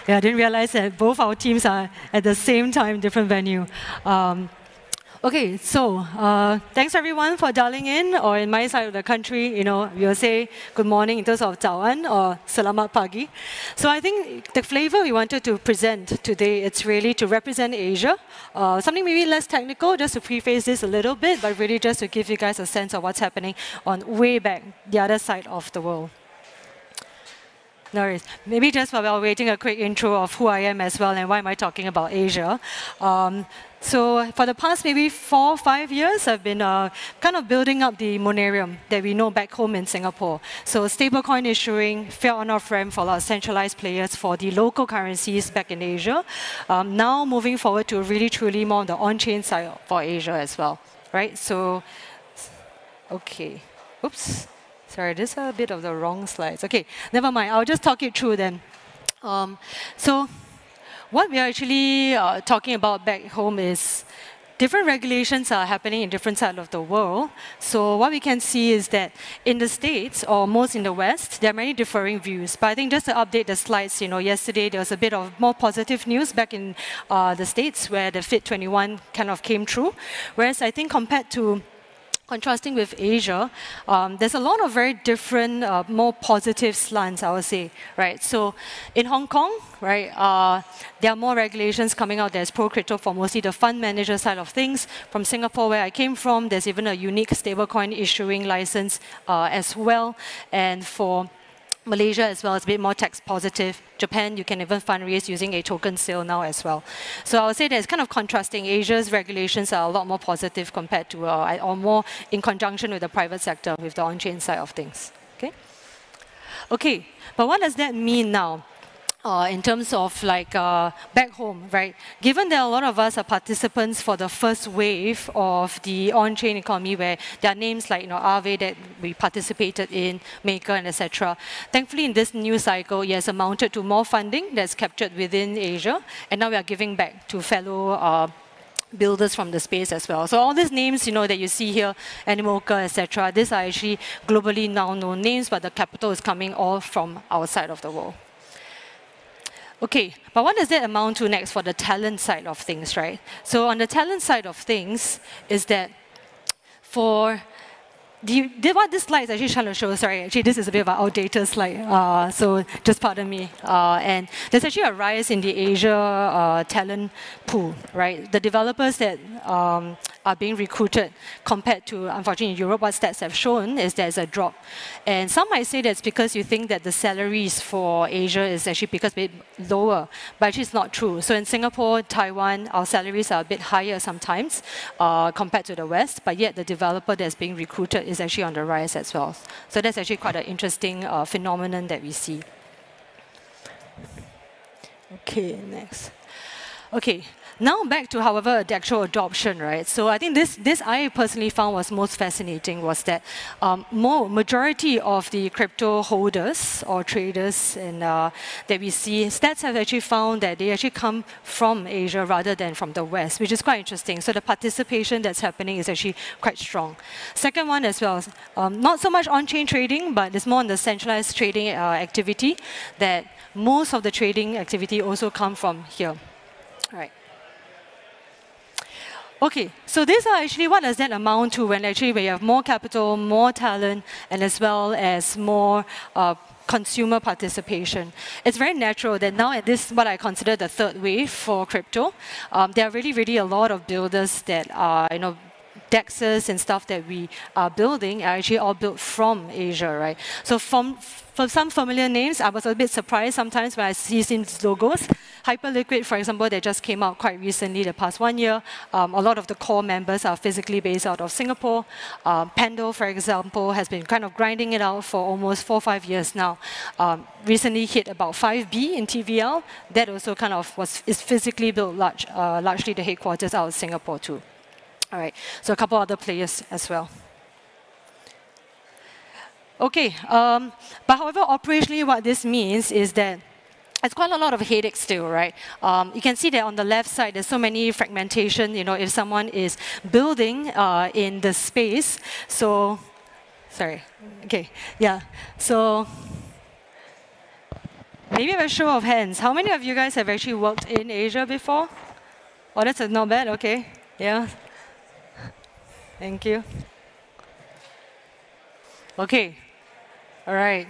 Yeah, I didn't realize that both our teams are at the same time, different venue. Okay, so thanks everyone for dialing in, or in my side of the country, we'll say good morning in terms of 早安 or selamat pagi. So I think the flavor we wanted to present today, it's really to represent Asia. Something maybe less technical, just to preface this a little bit, but really just to give you guys a sense of what's happening on way back, the other side of the world. No worries. Maybe just while we're waiting, a quick intro of who I am as well and why am I talking about Asia. So for the past maybe 4 or 5 years, I've been kind of building up the monarium that we know back home in Singapore. So stablecoin issuing, fiat on-off ramp for a lot of centralized players for the local currencies back in Asia. Now moving forward to really truly more on the on-chain side for Asia as well, right? So, okay, oops. Sorry, this is a bit of the wrong slides. Okay, never mind. I'll just talk it through then. So what we are actually talking about back home is different regulations are happening in different sides of the world. So what we can see is that in the States, or most in the West, there are many differing views. But I think just to update the slides, yesterday there was a bit of more positive news back in the States where the FIT 21 kind of came through. Whereas I think compared to contrasting with Asia, there's a lot of very different, more positive slants, I would say, right? So in Hong Kong, right, there are more regulations coming out. There's pro-crypto for mostly the fund manager side of things. From Singapore, where I came from, there's even a unique stablecoin issuing license as well. And for Malaysia as well, it's a bit more tax positive. Japan, you can even fundraise using a token sale now as well. So I would say that it's kind of contrasting. Asia's regulations are a lot more positive compared to, or more in conjunction with the private sector, with the on-chain side of things. Okay, but what does that mean now? In terms of like back home, right? Given that a lot of us are participants for the first wave of the on-chain economy, where there are names like Aave that we participated in, Maker, and etc. Thankfully, in this new cycle, it has amounted to more funding that's captured within Asia, and now we are giving back to fellow builders from the space as well. So all these names, that you see here, Animoca, etc. These are actually globally now known names, but the capital is coming all from our side of the world. Okay, but what does that amount to next for the talent side of things, right? So on the talent side of things is that for what this slide is actually trying to show, sorry, actually this is a bit of an outdated slide, so just pardon me. And there's actually a rise in the Asia talent pool, right? The developers that are being recruited compared to, unfortunately, in Europe, what stats have shown is there's a drop. And some might say that's because you think that the salaries for Asia is actually because a bit lower, but actually it's not true. So in Singapore, Taiwan, our salaries are a bit higher sometimes compared to the West, but yet the developer that's being recruited is actually on the rise as well. So that's actually quite an interesting phenomenon that we see. Okay, next. Okay, now back to, however, the actual adoption, right? So I think this I personally found was most fascinating was that majority of the crypto holders or traders that we see, stats have actually found that they actually come from Asia rather than from the West, which is quite interesting. So the participation that's happening is actually quite strong. Second one as well, not so much on-chain trading, but it's more on the centralized trading activity, that most of the trading activity also come from here. Right. Okay, so these are actually, what does that amount to when actually we have more capital, more talent, and as well as more consumer participation? It's very natural that now at this, what I consider the third wave for crypto, there are really a lot of builders that are, DEXs and stuff that we are building are actually all built from Asia, right? So for some familiar names, I was a bit surprised sometimes when I see these logos. Hyperliquid, for example, that just came out quite recently, the past 1 year. A lot of the core members are physically based out of Singapore. Pendle, for example, has been kind of grinding it out for almost 4 or 5 years now. Recently hit about 5B in TVL. That also kind of is physically built largely the headquarters out of Singapore too. All right, so a couple other players as well. Okay, but however, operationally what this means is that it's quite a lot of headache still, right? You can see that on the left side, there's so many fragmentation, if someone is building in the space. So, sorry, okay, yeah. So, Maybe a show of hands. How many of you guys have actually worked in Asia before? Oh, that's not bad. Okay. Yeah. Thank you. Okay. All right.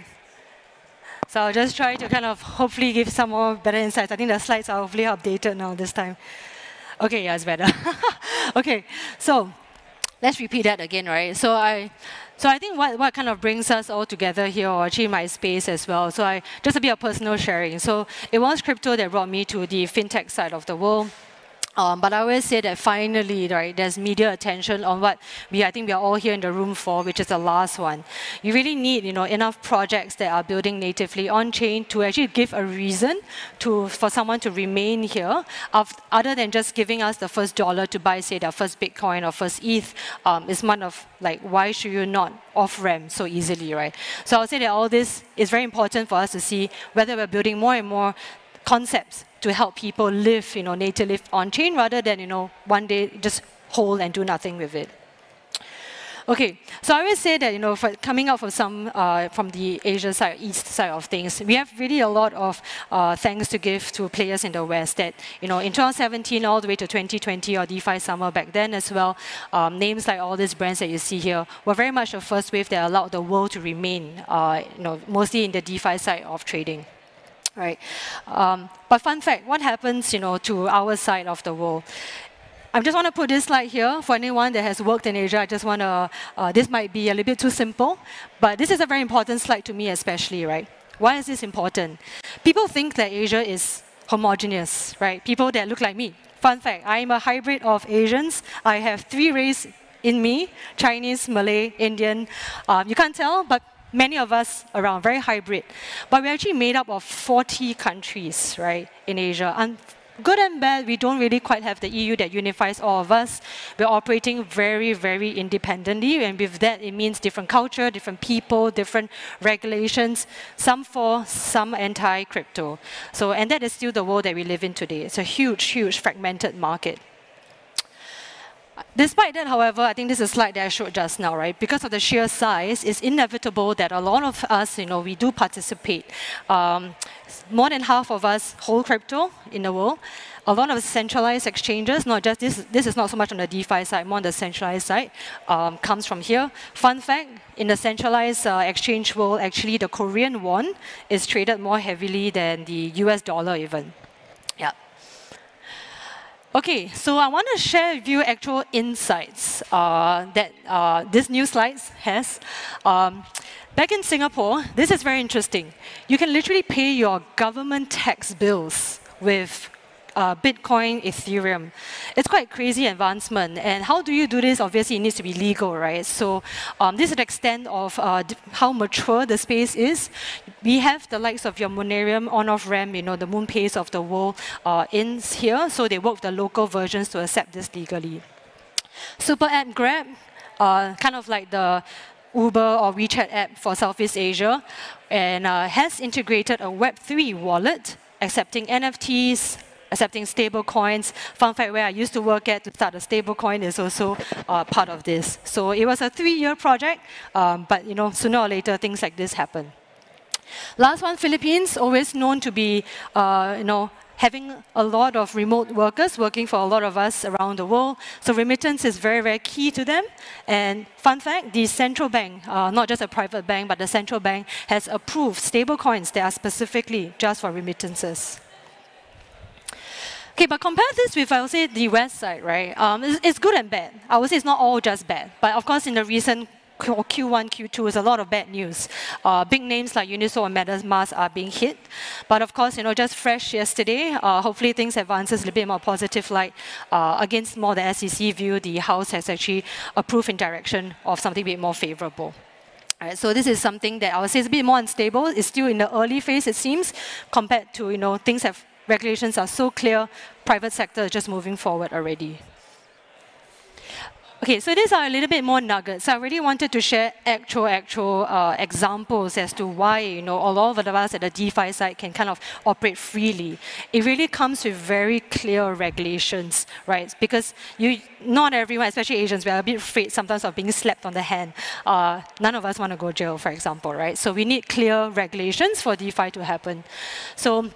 So I'll just try to kind of hopefully give some more better insights. I think the slides are hopefully updated now this time. Okay, yeah, it's better. Okay, so let's repeat that again, right? So I think what kind of brings us all together here, or actually my space as well, just a bit of personal sharing. So it was crypto that brought me to the fintech side of the world. But I always say that finally, right, there's media attention on what I think we are all here in the room for, which is the last one. You really need, enough projects that are building natively on-chain to actually give a reason for someone to remain here, other than just giving us the first dollar to buy, say, their first Bitcoin or first ETH. Is one of, like, why should you not off-ramp so easily, right? So I'll say that all this is very important for us to see whether we're building more and more concepts to help people live, natively on-chain, rather than, one day just hold and do nothing with it. Okay, so I always say that, for coming out from the Asia side, East side of things, we have really a lot of thanks to give to players in the West that, in 2017 all the way to 2020 or DeFi summer back then as well, names like all these brands that you see here were very much the first wave that allowed the world to remain, mostly in the DeFi side of trading. Right, but fun fact, what happens, to our side of the world? I just want to put this slide here for anyone that has worked in Asia. I just want to, this might be a little bit too simple, but this is a very important slide to me especially, right? Why is this important? People think that Asia is homogeneous, right? People that look like me. Fun fact, I'm a hybrid of Asians. I have 3 races in me, Chinese, Malay, Indian. You can't tell, but many of us around, very hybrid. But we're actually made up of 40 countries, right, in Asia. And good and bad, we don't really quite have the EU that unifies all of us. We're operating very, very independently. And with that, it means different culture, different people, different regulations, some for, some anti-crypto. So, and that is still the world that we live in today. It's a huge, huge fragmented market. Despite that, however, I think this is a slide that I showed just now, right? Because of the sheer size, it's inevitable that a lot of us, we do participate. More than half of us hold crypto in the world. A lot of centralized exchanges, not just this is not so much on the DeFi side, more on the centralized side, comes from here. Fun fact, in the centralized exchange world, actually the Korean won is traded more heavily than the US dollar even. Yeah. Okay, so I want to share with you actual insights that this new slide has. Back in Singapore, this is very interesting. You can literally pay your government tax bills with Bitcoin, Ethereum. It's quite a crazy advancement. And how do you do this? Obviously, it needs to be legal, right? So this is the extent of how mature the space is. We have the likes of your Monerium, on-off ramp, the MoonPays of the world in here. So they work with the local versions to accept this legally. Super app Grab, kind of like the Uber or WeChat app for Southeast Asia, and has integrated a Web3 wallet, accepting NFTs, accepting stable coins. Fun fact, where I used to work at to start a stable coin is also part of this. So it was a 3-year project, but sooner or later things like this happen. Last one, Philippines, always known to be having a lot of remote workers working for a lot of us around the world. So remittance is very, very key to them. And fun fact, the central bank, not just a private bank, but the central bank has approved stable coins that are specifically just for remittances. Okay, but compare this with, I would say, the West side, right? It's good and bad. I would say it's not all just bad. But of course, in the recent Q1, Q2, there's a lot of bad news. Big names like Uniswap and MetaMask are being hit. But of course, just fresh yesterday, hopefully things advances a little bit more positive light. Against more the SEC view, the House has actually approved in direction of something a bit more favorable. Right, so this is something that I would say is a bit more unstable. It's still in the early phase, it seems, compared to, things have, regulations are so clear, private sector is just moving forward already. Okay, so these are a little bit more nuggets. I really wanted to share actual examples as to why, a lot of us at the DeFi side can kind of operate freely. It really comes with very clear regulations, right? Because not everyone, especially Asians, we are a bit afraid sometimes of being slapped on the hand. None of us want to go to jail, for example, right? So we need clear regulations for DeFi to happen. So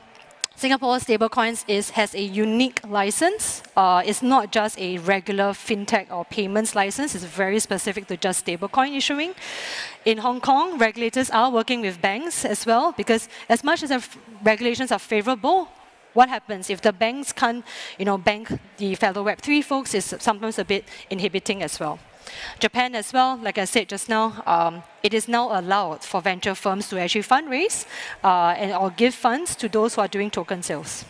Singapore stablecoins has a unique license. It's not just a regular fintech or payments license. It's very specific to just stablecoin issuing. In Hong Kong, regulators are working with banks as well, because as much as the regulations are favorable, what happens if the banks can't, bank the fellow Web3 folks is sometimes a bit inhibiting as well. Japan as well, like I said just now, it is now allowed for venture firms to actually fundraise or give funds to those who are doing token sales.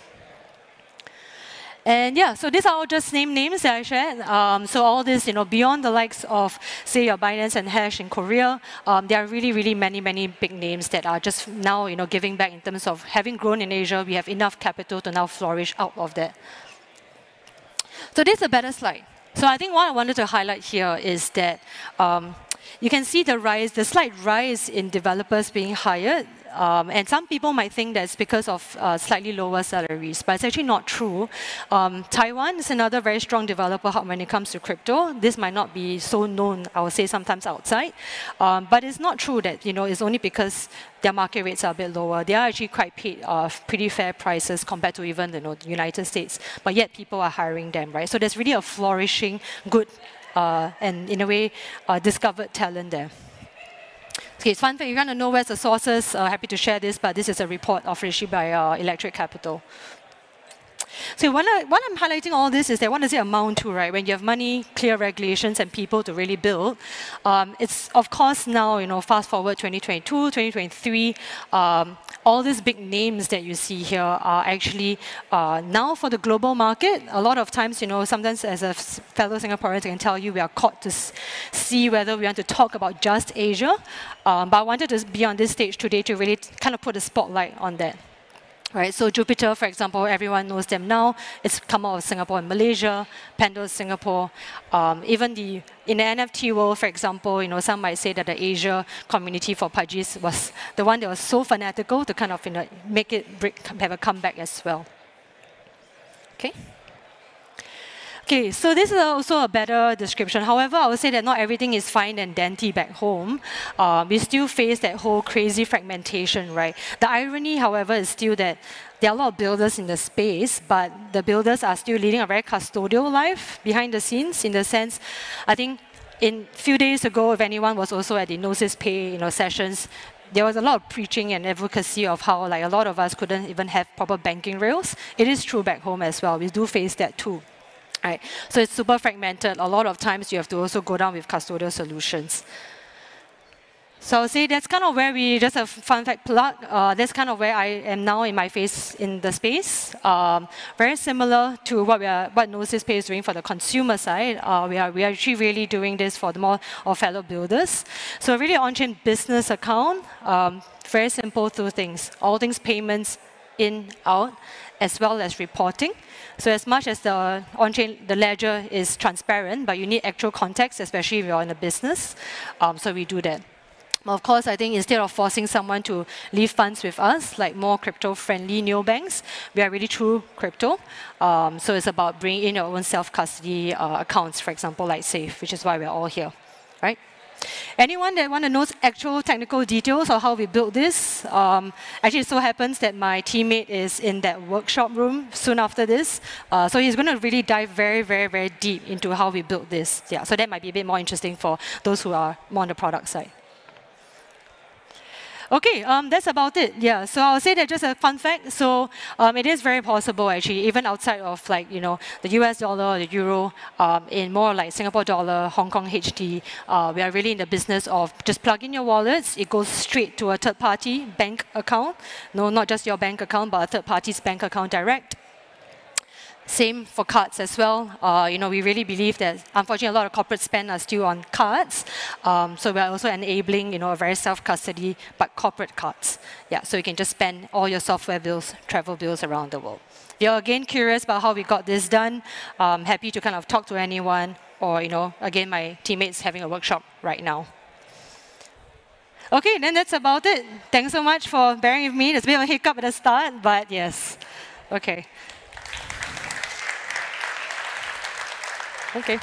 And yeah, so these are all just names that I shared. So all this, beyond the likes of, say, your Binance and Hash in Korea, there are really many big names that are just now, giving back in terms of having grown in Asia. We have enough capital to now flourish out of that. So this is a better slide. So I think what I wanted to highlight here is that you can see the slight rise in developers being hired. And some people might think that's because of slightly lower salaries, but it's actually not true. Taiwan is another very strong developer hub when it comes to crypto. This might not be so known, I would say, sometimes outside. But it's not true that it's only because their market rates are a bit lower. They are actually quite paid pretty fair prices compared to even the United States. But yet people are hiring them, right? So there's really a flourishing, good, and in a way, discovered talent there. Okay, it's fun fact, you're going to know where's the sources. Happy to share this, but this is a report issued by Electric Capital. So what I'm highlighting all this is that what does it amount to, right? When you have money, clear regulations, and people to really build, it's of course now, fast forward 2022, 2023, all these big names that you see here are actually now for the global market. A lot of times, sometimes as a fellow Singaporean, I can tell you we are caught to see whether we want to talk about just Asia. But I wanted to be on this stage today to really kind of put a spotlight on that. Right, so Jupiter, for example, everyone knows them now. It's come out of Singapore and Malaysia. Pendle is Singapore. Even in the NFT world, for example, some might say that the Asia community for Pudgies was the one that was so fanatical to kind of make it have a comeback as well. Okay. Okay, so this is also a better description. However, I would say that not everything is fine and dandy back home. We still face that whole crazy fragmentation, right? The irony, however, is still that there are a lot of builders in the space, but the builders are still leading a very custodial life behind the scenes, in the sense, I think, a few days ago, if anyone was also at the Gnosis Pay sessions, there was a lot of preaching and advocacy of how a lot of us couldn't even have proper banking rails. It is true back home as well. We do face that too. Right. So it's super fragmented. A lot of times you have to also go down with custodial solutions. So I'll say that's kind of where just a fun fact plug, that's kind of where I am now in my phase in the space. Very similar to what Gnosis Pay is doing for the consumer side. We are actually really doing this for the more of fellow builders. So really Onchain business account, very simple two things. All things payments in, out, as well as reporting. So as much as the Onchain, the ledger is transparent, but you need actual context, especially if you're in a business. So we do that. Of course, I think instead of forcing someone to leave funds with us, like more crypto-friendly neobanks, we are really true crypto. So it's about bringing in your own self-custody accounts, for example, like Safe, which is why we're all here, right? Anyone that want to know actual technical details of how we built this? Actually, it so happens that my teammate is in that workshop room soon after this. So he's going to really dive very deep into how we built this. Yeah, so that might be a bit more interesting for those who are more on the product side. Okay, that's about it. Yeah, so I'll say that just a fun fact. So it is very possible, actually, even outside of the US dollar, the euro, in more like Singapore dollar, Hong Kong HT, we are really in the business of just plug in your wallets. It goes straight to a third-party bank account. No, not just your bank account, but a third party's bank account direct. Same for cards as well. We really believe that, unfortunately, a lot of corporate spend are still on cards. So we're also enabling, a very self-custody, but corporate cards. Yeah, so you can just spend all your software bills, travel bills around the world. If you're again curious about how we got this done, happy to kind of talk to anyone. or again, my teammates having a workshop right now. Okay, then that's about it. Thanks so much for bearing with me. There's a bit of a hiccup at the start, but yes. Okay. Okay.